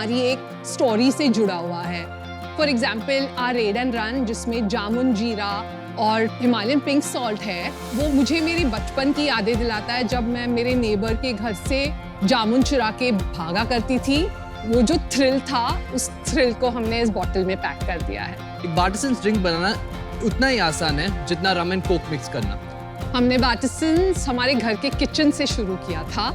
हमारी एक स्टोरी से जुड़ा हुआ है। For example R red and run, जिसमें जामुन जीरा और हिमालयन पिंक सॉल्ट है, वो मुझे मेरी बचपन की यादें दिलाता है जब मैं मेरे नेबर के घर से जामुन चुरा के भागा करती थी। वो जो थ्रिल था, उस थ्रिल को हमने इस बॉटल में पैक कर दिया है। एक बार्टिसंस ड्रिंक बनाना उतना ही आसान है जितना रम एंड कोक मिक्स करना। हमने बार्टिसंस हमारे घर के किचन से शुरू किया था।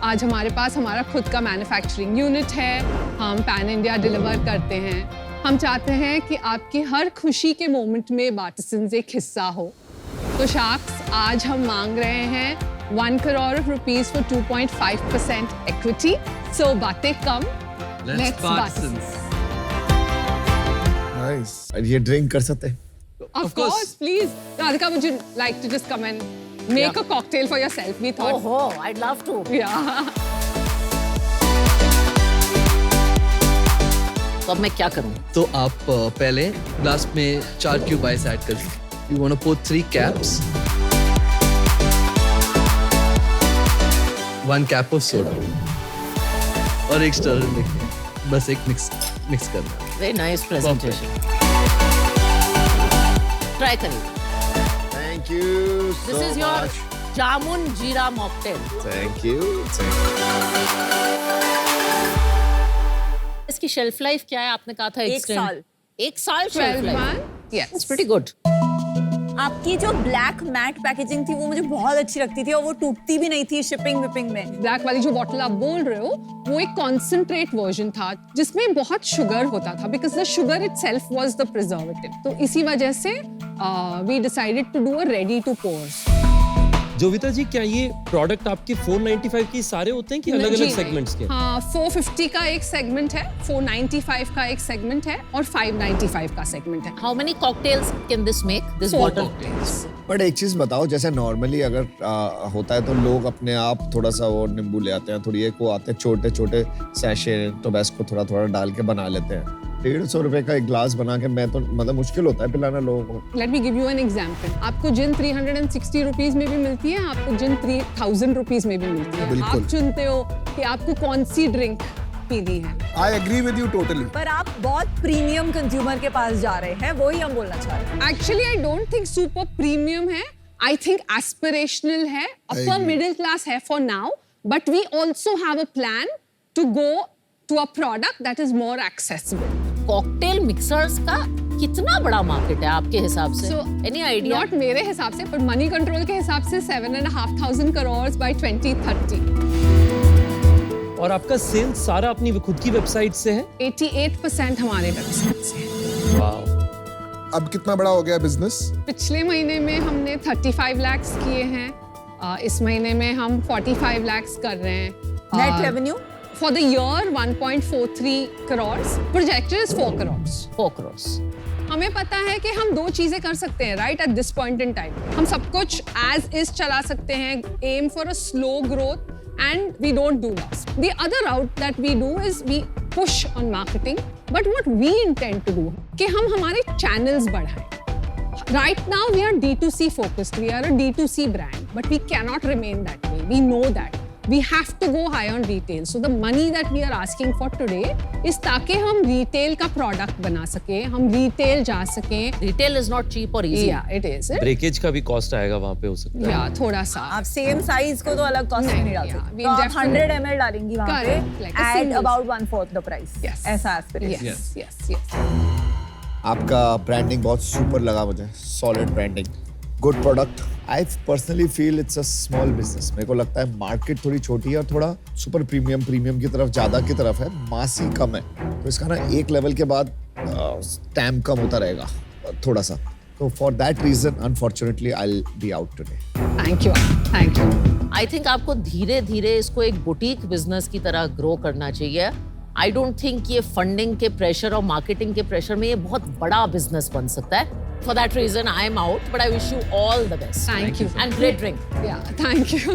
आज हमारे पास हमारा खुद का मैन्युफैक्चरिंग यूनिट है। हम पैन इंडिया डिलीवर करते हैं। हम चाहते हैं कि आपकी हर खुशी के मोमेंट में बार्टिसंस एक हिस्सा हो। तो शार्क्स, आज हम मांग रहे हैं 1 करोड़ रुपीस फॉर 2.5% इक्विटी। सो बातें कम, लेट्स बार्टिसंस। नाइस। ये ड्रिंक कर सकते हैं? Of course, please. Radhika, would you like to just come and make a cocktail for yourself? We thought. Oh, I'd love to. Yeah. तो अब मैं क्या करूं? तो आप पहले ग्लास में 4 क्यूब आइस ऐड कर लीजिए। You want to put 3 caps, 1 cap of soda और एक स्टर लेके बस एक मिक्स करना। Very nice presentation. Try करिए। Thank you so This is your much. जामुन जीरा मॉकटेल। Thank you. इसकी शेल्फ लाइफ क्या है? आपने कहा था 1 साल। 1 साल 12 shelf life. months. Yes. It's pretty good. आपकी जो ब्लैक मैट पैकेजिंग थी वो मुझे बहुत अच्छी लगती थी और वो टूटती भी नहीं थी शिपिंग विपिंग में। ब्लैक वाली जो बॉटल आप बोल रहे हो, वो एक कॉन्सेंट्रेट वर्जन था जिसमें बहुत शुगर होता था, because the sugar itself was the preservative. तो इसी वजह से we decided to do a ready to pour. Jovita ji, क्या ये प्रोडक्ट आपके 495 के सारे होते हैं कि अलग-अलग सेगमेंट्स के? हाँ, 450 का एक सेगमेंट है, 495 का एक सेगमेंट है और 595 का सेगमेंट है। How many cocktails can this make? This 4 bottle? cocktails. But एक चीज बताओ, जैसे नॉर्मली अगर होता है तो लोग अपने आप थोड़ा सा वो नींबू ले आते हैं, थोड़ी एक वो आते हैं छोटे छोटे सैशे टोबैस्को थोड़ा थोड़ा डाल के बना लेते हैं। 150 रुपए का एक ग्लास बना के मैं तो मतलब मुश्किल होता है पिलाना लोगों को। Let me give you an example. आपको जिन 360 रुपीस में भी मिलती है, आपको जिन 3000 रुपीस में भी मिलती है। बिल्कुल। आप चुनते हो कि आपको कौन सी ड्रिंक पीनी है। I agree with you totally. पर आप बहुत प्रीमियम कंज्यूमर के पास जा रहे हैं, वही हम बोलना चाह रहे हैं। Actually, I don't think super premium है. I think aspirational है. Upper agree. middle class है for now. But we also have a plan to go to a product that is more accessible. Cocktail mixers का कितना बड़ा market है आपके हिसाब से? So, Any idea? Not मेरे हिसाब से, पर मनी कंट्रोल के हिसाब से 7,500 crores by 2030. और आपका सेल्स सारा अपनी खुद की वेबसाइट से है? 88% हमारे वेबसाइट से है। वाओ। अब कितना बड़ा हो गया बिजनेस? पिछले महीने में हमने 35 lakhs किए हैं। इस महीने में हम 45 lakhs कर रहे हैं। Net revenue For the year, 1.43 crores. Projected is 4 crores. 4 crores. हमें पता है कि हम 2 चीजें कर सकते हैं, right? At this point in time, हम सब कुछ as is चला सकते हैं, aim for a slow growth, and we don't do loss. The other route that we do is we push on marketing. But what we intend to do, कि हम हमारे channels बढ़ाएं. Right now, we are D2C focused. We are a D2C brand, but we cannot remain that way. We know that. We have to go high on retail. So the money that we are asking for today is ताकि हम retail का product बना सके, हम retail जा सके. Retail is not cheap or easy. Yeah, it is. Breakage का भी कॉस्ट आएगा वहाँ पे हो सकता है। Yeah, थोड़ा सा. आप सेम साइज को तो अलग कॉस्ट नहीं, नहीं डाल yeah, सकते। we तो आप definitely- 100 ml डालेंगी वहाँ Correct, पे like a at single. about 1/4 the price। Yes. ऐसा aspiration। Yes, yes, yes. आपका ब्रांडिंग बहुत सुपर लगा मुझे, solid branding, good product. I personally feel it's a small business. मेरे को लगता है मार्केट थोड़ी छोटी है और थोड़ा सुपर प्रीमियम की तरफ ज़्यादा की तरफ है, मासी कम है। तो इसका ना एक लेवल के बाद टैम कम होता रहेगा थोड़ा सा। तो for that reason unfortunately I will be out today. Thank you. Thank you. I think आपको धीरे धीरे इसको एक बुटीक बिजनेस की तरह ग्रो करना चाहिए। आई डोंट थिंक ये फंडिंग के प्रेशर और मार्केटिंग के प्रेशर में ये बहुत बड़ा बिजनेस बन सकता है। For that reason I am out, but I wish you all the best Thank you. And great drink. Yeah, thank you.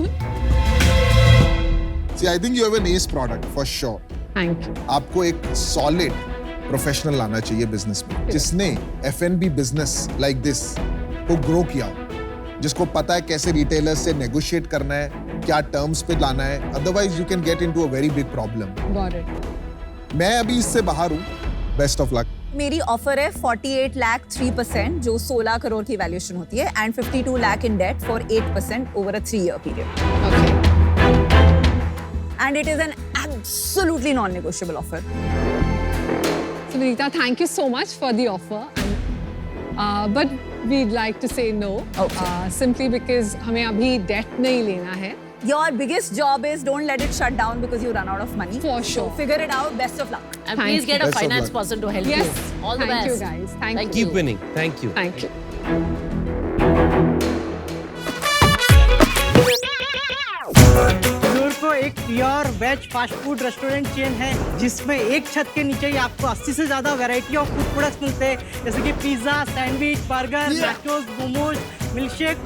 See, I think you have an ace product for sure. Thank you. आपको एक solid professional लाना चाहिए business में, जिसने F&B business like this को grow किया, जिसको पता है कैसे रिटेलर्स से नेगोशिएट करना है, क्या टर्म्स पे लाना है, otherwise you can get into a very big problem. Got it. मैं अभी इससे बाहर हूँ. Best of luck. मेरी ऑफर है 48 लाख 3% जो 16 करोड़ की वैल्यूएशन होती है and 52 lakh in debt for 8% over a 3-year period. And it is an absolutely non negotiable offer. So Vinita, thank you so much for the offer. But we'd like to say no. Okay. Simply because हमें अभी debt नहीं लेना है. Your biggest job is don't let it shut down because you run out of money. For sure. So figure it out. Best of luck. And Thank please get a Best of finance luck. person to help Yes. you. All the Thank best. you guys. Thank you. Keep winning. Thank you. Thank you. Zorko एक pure veg fast food restaurant chain है जिसमें एक छत के नीचे ही आपको 80 से ज्यादा वैरायटी ऑफ फूड प्रोडक्ट्स मिलते हैं जैसे कि pizza, sandwich, burger, nachos, momos, milkshake,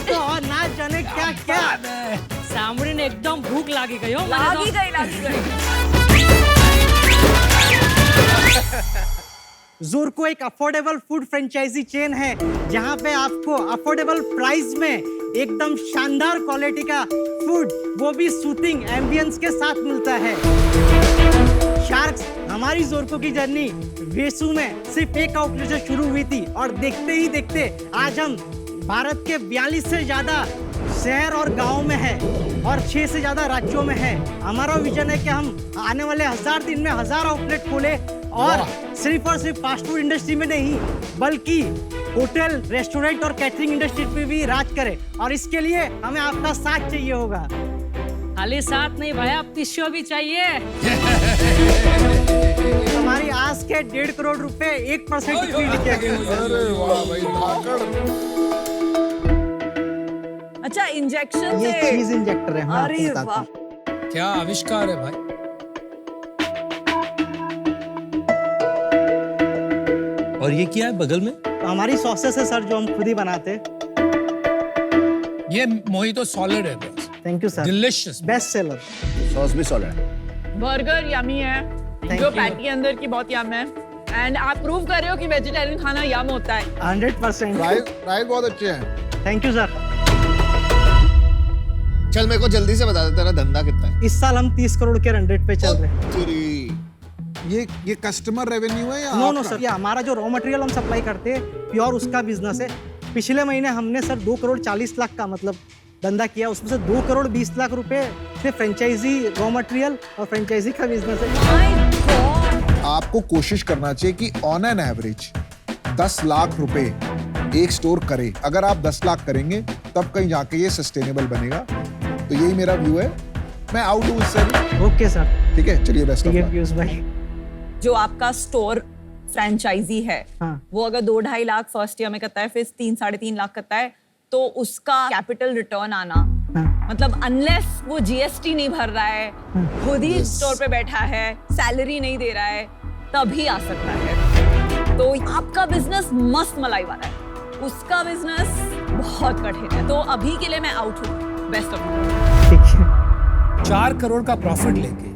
तो और ना जाने क्या क्या. सामने ने एकदम भूख लागी गई हो. लागी गई. जोरको एक अफोर्डेबल फूड फ्रेंचाइजी चेन है जहां पे आपको अफोर्डेबल प्राइस में एकदम शानदार क्वालिटी का फूड वो भी सूथिंग एम्बियंस के साथ मिलता है. शार्क्स, हमारी जोरको की जर्नी वेसू में सिर्फ एक आउटलेट से शुरू हुई थी और देखते ही देखते आज हम भारत के 42 से ज्यादा शहर और गांव में है और 6 से ज्यादा राज्यों में है. हमारा विजन है कि हम आने वाले 1000 दिन में 1000 आउटलेट खोले और सिर्फ फास्ट फूड इंडस्ट्री में नहीं बल्कि होटल, रेस्टोरेंट और कैटरिंग इंडस्ट्री पे भी राज करे और इसके लिए हमें आपका साथ चाहिए होगा. खाली साथ नहीं भैया, टिश्यू भी चाहिए. हमारी आज के 1.5 करोड़ रुपए 1% इक्विटी के अगेंस्ट. अरे वाह भाई, धाकड़. अच्छा, इंजेक्शन ये से चीज इंजेक्टर है. हाँ, अरे आपको वाह. बताता हूँ. क्या आविष्कार है भाई. और ये क्या है बगल में? हमारी सॉसेस है सर जो हम खुद ही बनाते हैं. ये मोहितो सॉलिड है बस. Thank you sir. Delicious. Best seller. Sauce भी सॉलिड है. बर्गर यमी है Thank जो you. पैटी अंदर की बहुत यम है एंड आप प्रूव कर रहे हो कि वेजिटेरियन खाना यम होता है. 100%. प्राइस बहुत अच्छे हैं. Thank you sir. चल मेरे को जल्दी से बता दे तेरा धंधा कितना है. इस साल हम 30 करोड़ के रन रेट पे चल रहे हैं. तेरी ये कस्टमर रेवेन्यू है या नो आपका? सर, ये हमारा जो रॉ मटेरियल हम सप्लाई करते हैं प्योर उसका बिजनेस है. पिछले महीने हमने सर 2 करोड़ 40 लाख का मतलब धंधा किया. उसमें से 2 करोड़ 20 लाख रुपए सिर्फ फ्रेंचाइजी रॉ मटेरियल और फ्रेंचाइजी का बिजनेस है. My God. आपको कोशिश करना चाहिए कि ऑन एन एवरेज 10 लाख रुपए एक स्टोर करे. अगर आप 10 लाख करेंगे तब कहीं जाके ये सस्टेनेबल बनेगा. तो यही मेरा व्यू है. मैं आउट हूँ इससे. Okay sir. ठीक है, चलिए बेस्ट ऑफ ठीक है लक. पीयूष भाई. जो आपका स्टोर फ्रेंचाइजी है हाँ. वो अगर 2-2.5 लाख फर्स्ट ईयर में करता है फिर 3-3.5 लाख करता है तो उसका कैपिटल रिटर्न आना हाँ. मतलब अनलेस वो जीएसटी नहीं भर रहा है, खुद ही स्टोर पे बैठा है, सैलरी नहीं दे रहा है, तभी आ सकता है. तो आपका बिजनेस मस्त मलाई वाला है, उसका बिजनेस बहुत कठिन है. तो अभी के लिए मैं आउट हूँ. Best of luck. ठीक है. 4 करोड़ का प्रॉफिट लेके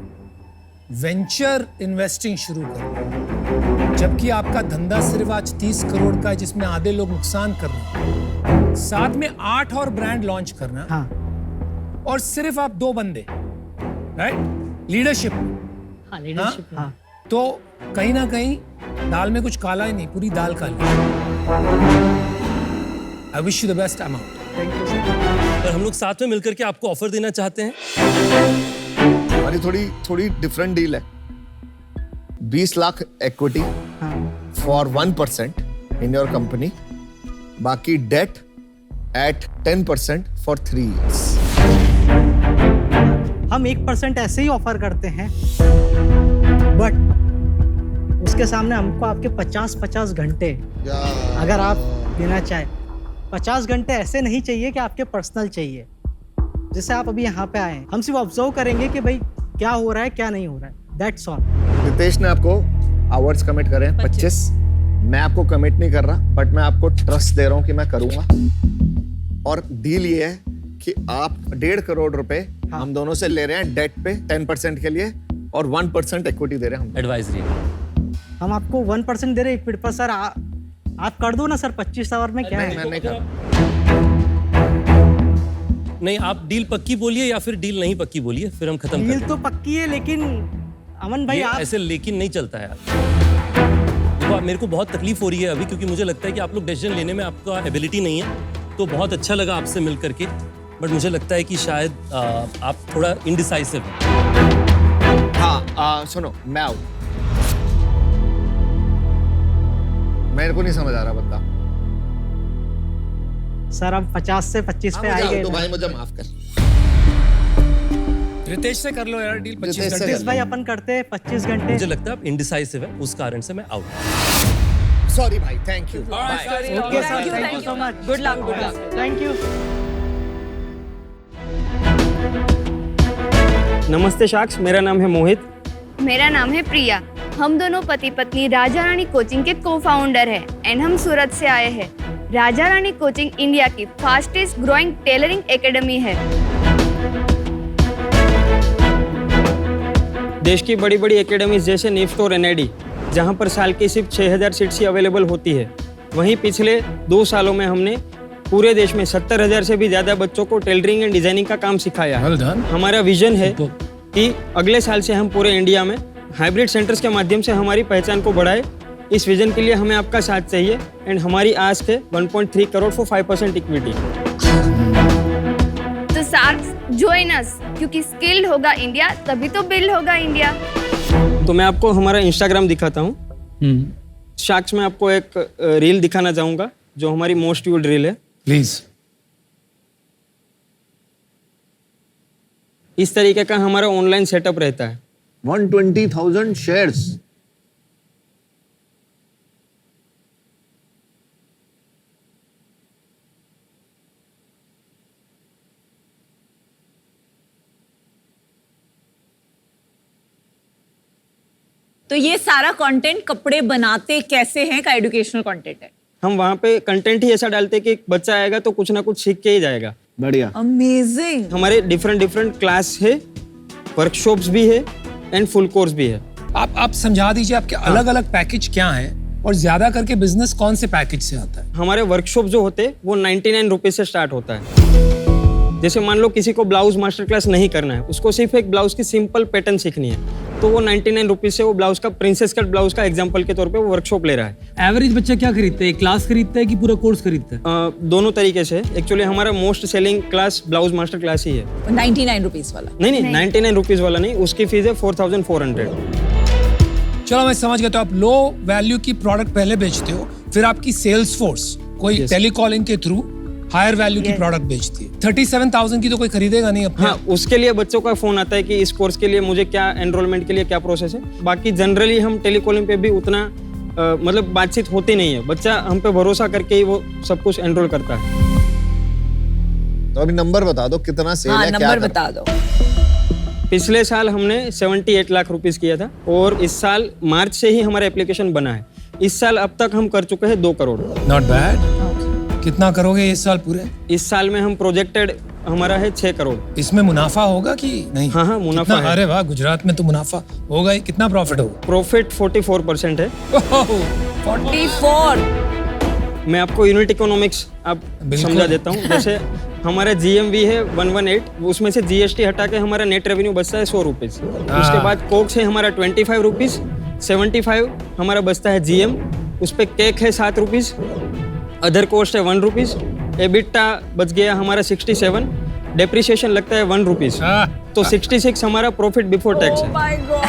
वेंचर इन्वेस्टिंग शुरू करो जबकि आपका धंधा सिर्फ आज 30 करोड़ का है जिसमें आधे लोग नुकसान कर रहे हैं. साथ में 8 और ब्रांड लॉन्च करना. हाँ. और सिर्फ आप 2 बंदे, राइट, लीडरशिप. हाँ, लीडरशिप. हाँ. तो कहीं ना कहीं दाल में कुछ काला ही नहीं, पूरी दाल काली. I wish you the best. I am out. Thank you sir. और हम लोग साथ में मिलकर के आपको ऑफर देना चाहते हैं. हमारी थोड़ी डिफरेंट डील है. 20 लाख इक्विटी हाँ. For 1% in your company. बाकी डेट एट 10% फॉर 3 years. हम 1% ऐसे ही ऑफर करते हैं बट उसके सामने हमको आपके 50 घंटे अगर आप देना चाहे. 50 घंटे ऐसे नहीं चाहिए कि आपके पर्सनल चाहिए. जैसे आप अभी यहाँ पे आए हैं, हम सिर्फ ऑब्जर्व करेंगे कि भाई क्या हो रहा है क्या नहीं हो रहा है. That's all. रितेश ने आपको आवर्स कमिट करे हैं 25. मैं आपको कमिट नहीं कर रहा बट मैं आपको ट्रस्ट दे रहा हूँ कि मैं करूंगा. और डील ये है कि आप 1.5 करोड़ रुपए हम दोनों से ले रहे हैं डेट पे 10% के लिए और 1% इक्विटी दे रहे हैं हम. एडवाइजरी. हम आपको 1% दे रहे हैं इक्विटी पर. सर आप कर दो ना सर 25 आवर में. क्या नहीं, है? मैं नहीं कर. नहीं, आप डील पक्की बोलिए या फिर डील नहीं पक्की बोलिए, फिर हम खत्म डील कर तो पक्की है लेकिन अमन भाई ये आप ऐसे लेकिन नहीं चलता है यार। देखो मेरे को बहुत तकलीफ हो रही है अभी, क्योंकि मुझे लगता है कि आप लोग डिसीजन लेने में आपका एबिलिटी नहीं है। तो बहुत अच्छा लगा आपसे मिल करके, बट मुझे लगता है कि शायद आप थोड़ा इनडिसाइसिव हैं। हाँ सुनो, मैं आउट। मेरे को नहीं समझ आ रहा बंदा। सर अब 50 से 25 पे मुझे आएंगे आउट, भाई मुझे माफ कर। रितेश से कर लो यार डील 25 रितेश से घंटे। रितेश भाई अपन करते हैं 25 घंटे। मुझे लगता है आप इनडिसाइसिव है, उस कारण से मैं आउट। सॉरी भाई, thank you. Okay sir, thank you so much. Good luck, good luck. Thank you. नमस्ते शाक्स, मेरा नाम है मोहित। मेरा नाम है प्रिया। हम दोनों पति पत्नी राजा रानी कोचिंग के को-फाउंडर हैं एंड हम सूरत से आए हैं। राजा रानी कोचिंग इंडिया की फास्टेस्ट ग्रोइंग टेलरिंग एकेडमी है। देश की बड़ी बड़ी एकेडमीज जैसे निफ्ट और एनआईडी, जहां पर साल की सिर्फ 6000 सीट्स ही अवेलेबल होती है, वहीं पिछले 2 सालों में हमने पूरे देश में 70,000 से भी ज्यादा बच्चों को टेलरिंग एंड डिजाइनिंग का काम सिखाया है। हमारा विजन है कि अगले साल से हम पूरे इंडिया में हाइब्रिड सेंटर्स के माध्यम से हमारी पहचान को बढ़ाए। इस विजन के लिए हमें आपका साथ चाहिए एंड हमारी आस्क है 1.3 करोड़ फॉर 5% इक्विटी। तो शार्क्स जॉइन अस, क्योंकि स्किल्ड होगा इंडिया तभी तो बिल्ड होगा इंडिया। तो मैं आपको हमारा इंस्टाग्राम दिखाता हूँ। शार्क्स में आपको एक रील दिखाना चाहूंगा जो हमारी मोस्ट व्यूड रील है। प्लीज। इस तरीके का हमारा ऑनलाइन सेटअप रहता है। 120,000 शेयर्स। तो ये सारा कंटेंट कपड़े बनाते कैसे हैं का एजुकेशनल कंटेंट है। हम वहाँ पे कंटेंट ही ऐसा डालते हैं कि एक बच्चा आएगा तो कुछ ना कुछ सीख के ही जाएगा। बढ़िया। अमेजिंग। हमारे डिफरेंट क्लास है, वर्कशॉप्स भी है एंड फुल कोर्स भी है। आप समझा दीजिए आपके अलग अलग पैकेज क्या हैं और ज्यादा करके बिजनेस कौन से पैकेज से आता है। हमारे वर्कशॉप जो होते हैं वो 99 रुपीज से स्टार्ट होता है। जैसे मान लो किसी को ब्लाउज मास्टर क्लास नहीं करना है, उसको सिर्फ एक ब्लाउज की सिंपल पैटर्न सीखनी है, तो वो 99 रुपीज से वो ब्लाउज का प्रिंसेस कट ब्लाउज का एग्जांपल के तौर पे वो वर्कशॉप ले रहा है। एवरेज बच्चा क्या खरीदता है, क्लास खरीदता है कि पूरा कोर्स खरीदता है? दोनों तरीके से। एक्चुअली हमारा most selling class blouse master class ही है। 99 रुपीज वाला? नहीं 99 रुपीज वाला नहीं, उसकी फीस है 4400। चलो मैं समझ गया। तो आप लो वैल्यू की प्रोडक्ट पहले बेचते हो, फिर आपकी सेल्स फोर्स कोई टेलीकॉलिंग के थ्रू हायर वैल्यू की प्रोडक्ट बेचती है। 37,000 की तो कोई खरीदेगा नहीं अपने। हाँ, उसके लिए बच्चों का फोन आता है कि इस कोर्स के लिए मुझे क्या एनरोलमेंट के लिए क्या प्रोसेस है। बाकी जनरली हम टेलीकॉलिंग पे भी उतना मतलब बातचीत होती नहीं है। बच्चा हम पे भरोसा करके ही वो सब कुछ एनरोल करता है। तो अभी नंबर बता दो कितना सेल हाँ, है, नंबर बता दो। पिछले साल हमने 78 लाख रुपीस किया था और इस साल मार्च से ही हमारा एप्लीकेशन बना है। इस साल अब तक हम कर चुके हैं 2 करोड़। Not bad. कितना करोगे इस साल पूरे? इस साल में हम प्रोजेक्टेड हमारा है 6 करोड़। इसमें मुनाफा होगा कि नहीं? हाँ मुनाफा है। अरे वाह, गुजरात में तो मुनाफा होगा ही। कितना प्रॉफिट होगा? प्रॉफिट 44% है। 44। मैं आपको यूनिट इकोनॉमिक्स आप समझा देता हूँ। जैसे हमारा GMV है 118, उसमें से GST हटा के हमारा नेट रेवेन्यू बचता है 100 रुपीज। उसके बाद कोक्स है हमारा 25 रुपीज, 75 हमारा बचता है GM, उस पर केक है 7 रुपीज, अदर कॉस्ट है 1 रुपीज, एबिटा बच गया हमारा 67, डेप्रिसिएशन लगता है 1 रुपीज, तो 66 हमारा प्रॉफिट बिफोर टैक्स है। माय गॉड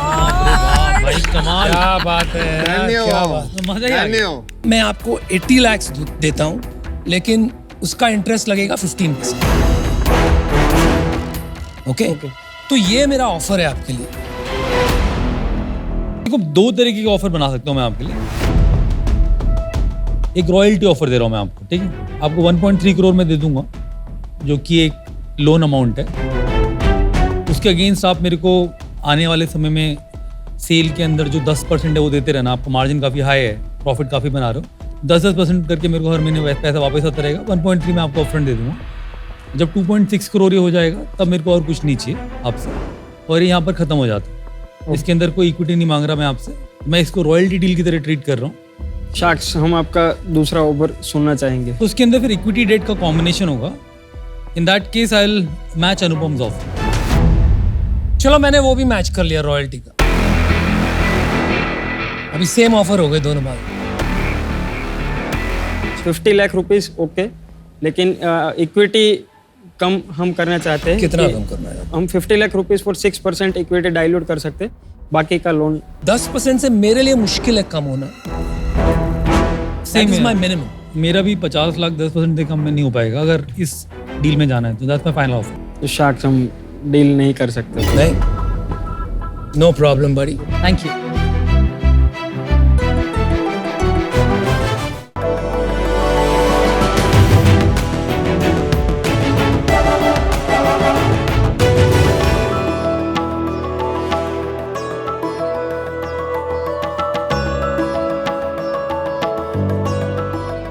भाई कमाल, क्या बात है, क्या बात। मजा ही आ गया। मैं आपको 80 लाख देता हूँ, लेकिन उसका इंटरेस्ट लगेगा 15%। ओके? तो ये मेरा ऑफर है आपके लिए। देखो 2 तरीके के ऑफर बना सकता हूँ मैं आपके लिए। एक रॉयल्टी ऑफर दे रहा हूँ मैं आपको, ठीक है? आपको 1.3 करोड़ में दे दूंगा, जो कि एक लोन अमाउंट है। उसके अगेंस्ट आप मेरे को आने वाले समय में सेल के अंदर जो 10% है वो देते रहना। आपका मार्जिन काफ़ी हाई है, प्रॉफिट काफ़ी बना रहे हो, 10% करके मेरे को हर महीने पैसा वापस आता रहेगा। 1.3 में आपको अपफ्रंट दे दूंगा। जब 2.6 करोड़ हो जाएगा तब मेरे को और कुछ नहीं चाहिए आपसे, और ये यहाँ पर ख़त्म हो जाता है। इसके अंदर कोई इक्विटी नहीं मांग रहा मैं आपसे, मैं इसको रॉयल्टी डील की तरह ट्रीट कर रहा हूँ। शार्क्स, हम आपका दूसरा ऑफर सुनना चाहेंगे। तो उसके अंदर फिर इक्विटी डेट का कॉम्बिनेशन होगा। In that case I will match Anupam's offer. चलो मैंने वो भी मैच कर लिया रॉयल्टी का। अभी सेम ऑफर हो गए दोनों बार। 50 लाख रुपीस ओके, लेकिन इक्विटी कम हम करना चाहते हैं। कितना कि कम करना है? हम 50 lakh rupees for 6% equity dilute कर सकते हैं, बाकी का लोन 10% से मेरे लिए मुश्किल है कम होना। That is my minimum. मेरा भी 50 लाख 10% से कम में नहीं हो पाएगा अगर इस डील में जाना है तो। That's my final offer. तो शार्क्स हम डील नहीं कर सकते। नहीं, नो प्रॉब्लम बड़ी। Thank you.